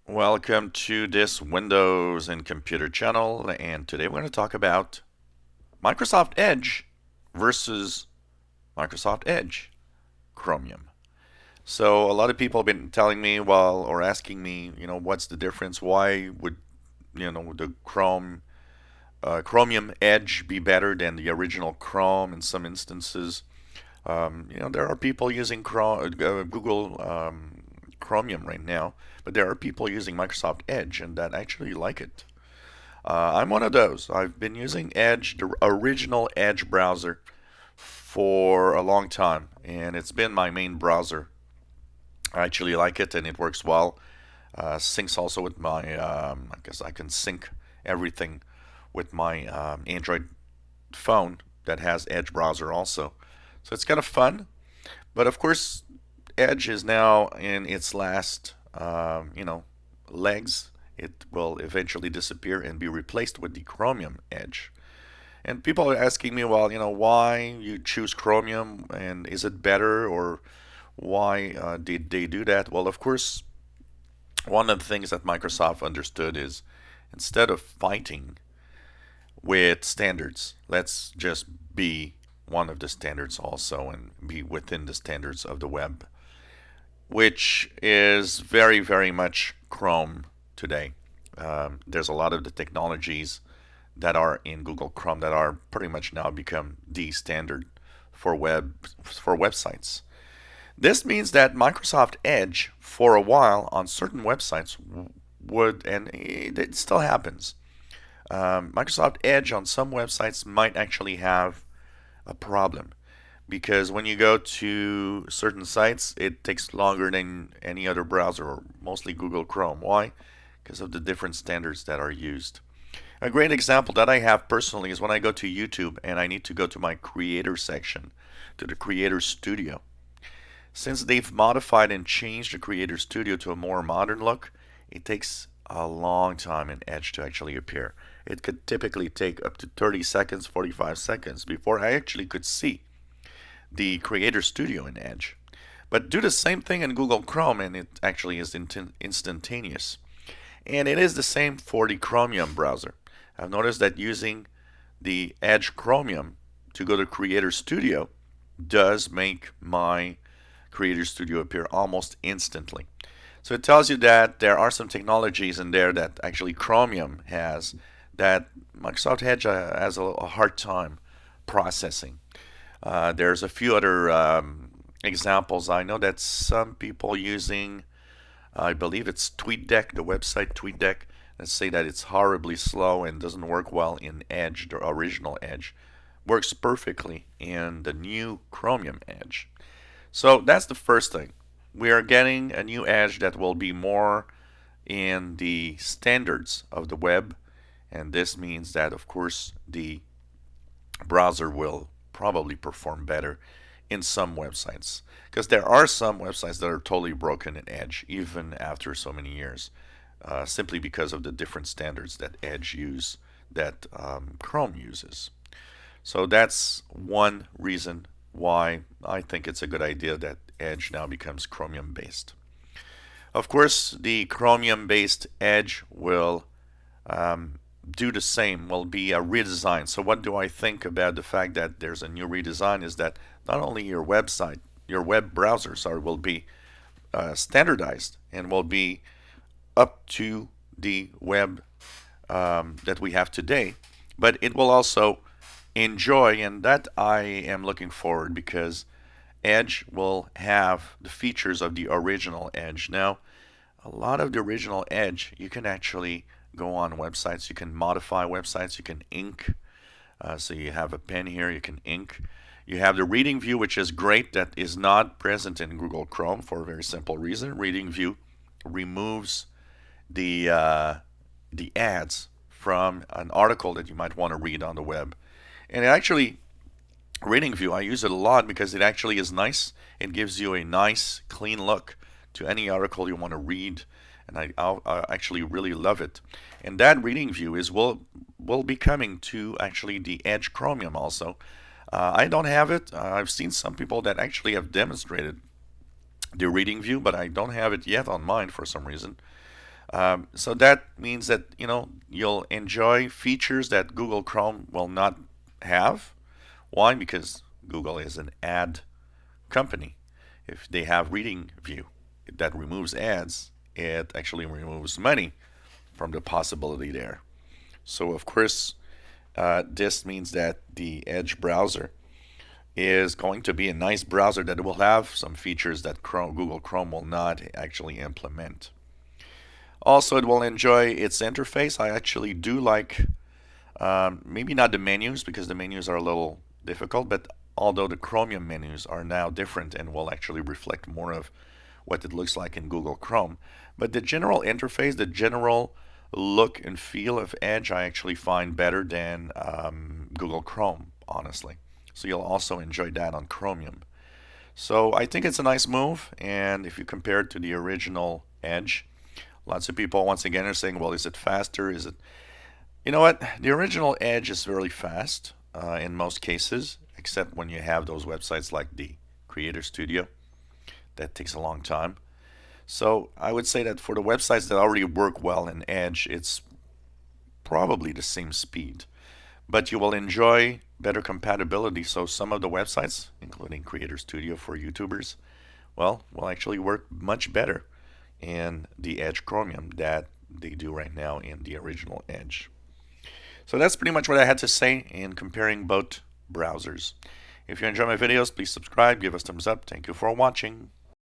Welcome to this Windows and Computer channel, and today we're going to talk about Microsoft Edge versus Microsoft Edge Chromium. So a lot of people have been telling me, or asking me, what's the difference? Why would, the Chromium Edge be better than the original Chrome in some instances? There are people using Google Chromium right now, but there are people using Microsoft Edge and that actually like it. I'm one of those. I've been using Edge, the original Edge browser, for a long time, and it's been my main browser. I actually like it, and it works well. Syncs also with my, I guess I can sync everything with my Android phone that has Edge browser also. So it's kind of fun. But of course, Edge is now in its last, legs. It will eventually disappear and be replaced with the Chromium Edge. And people are asking me, well, why you choose Chromium and is it better or why did they do that? Well, of course, one of the things that Microsoft understood is instead of fighting with standards, let's just be one of the standards also and be within the standards of the web, which is very, very much Chrome today. There's a lot of the technologies that are in Google Chrome that are pretty much now become the standard for websites. This means that Microsoft Edge, for a while on certain websites, would, and it still happens. Microsoft Edge on some websites might actually have a problem because when you go to certain sites, it takes longer than any other browser, or mostly Google Chrome. Why? Because of the different standards that are used. A great example that I have personally is when I go to YouTube and I need to go to my creator section, to the Creator Studio. Since they've modified and changed the Creator Studio to a more modern look, it takes a long time in Edge to actually appear. It could typically take up to 30 seconds, 45 seconds before I actually could see the Creator Studio in Edge. But do the same thing in Google Chrome and it actually is instantaneous. And it is the same for the Chromium browser. I've noticed that using the Edge Chromium to go to Creator Studio does make my Creator Studio appear almost instantly. So it tells you that there are some technologies in there that actually Chromium has that Microsoft Edge has a hard time processing. There's a few other examples. I know that some people using, I believe it's TweetDeck, the website TweetDeck, that say that it's horribly slow and doesn't work well in Edge, the original Edge. Works perfectly in the new Chromium Edge. So that's the first thing. We are getting a new Edge that will be more in the standards of the web, and this means that, of course, the browser will probably perform better in some websites. Because there are some websites that are totally broken in Edge, even after so many years, simply because of the different standards that Edge use that Chrome uses. So that's one reason why I think it's a good idea that Edge now becomes Chromium based. Of course, the Chromium based Edge will do the same, will be a redesign. So what do I think about the fact that there's a new redesign is that not only your website, your web browser, will be standardized and will be up to the web that we have today, but it will also enjoy, and that I am looking forward because Edge will have the features of the original Edge. Now, a lot of the original Edge, you can actually go on websites, you can modify websites, you can ink. So you have a pen here, you can ink. You have the reading view, which is great, that is not present in Google Chrome for a very simple reason. Reading view removes the ads from an article that you might want to read on the web. And it actually, Reading View, I use it a lot because it actually is nice. It gives you a nice, clean look to any article you want to read, and I actually really love it. And that Reading View will be coming to actually the Edge Chromium also. I don't have it. I've seen some people that actually have demonstrated the Reading View, but I don't have it yet on mine for some reason. So that means that you'll enjoy features that Google Chrome will not have. Why? Because Google is an ad company. If they have reading view that removes ads, it actually removes money from the possibility there. So of course, this means that the Edge browser is going to be a nice browser that will have some features that Google Chrome will not actually implement. Also, it will enjoy its interface. I actually do like, maybe not the menus because the menus are a little difficult, but although the Chromium menus are now different and will actually reflect more of what it looks like in Google Chrome. But the general interface, the general look and feel of Edge, I actually find better than Google Chrome, honestly. So you'll also enjoy that on Chromium. So I think it's a nice move, and if you compare it to the original Edge, lots of people once again are saying, well, is it faster? Is it? You know what? The original Edge is very fast in most cases, except when you have those websites like the Creator Studio. That takes a long time. So I would say that for the websites that already work well in Edge, it's probably the same speed. But you will enjoy better compatibility. So some of the websites, including Creator Studio for YouTubers, well, will actually work much better in the Edge Chromium that they do right now in the original Edge. So that's pretty much what I had to say in comparing both browsers. If you enjoy my videos, please subscribe, give us thumbs up. Thank you for watching.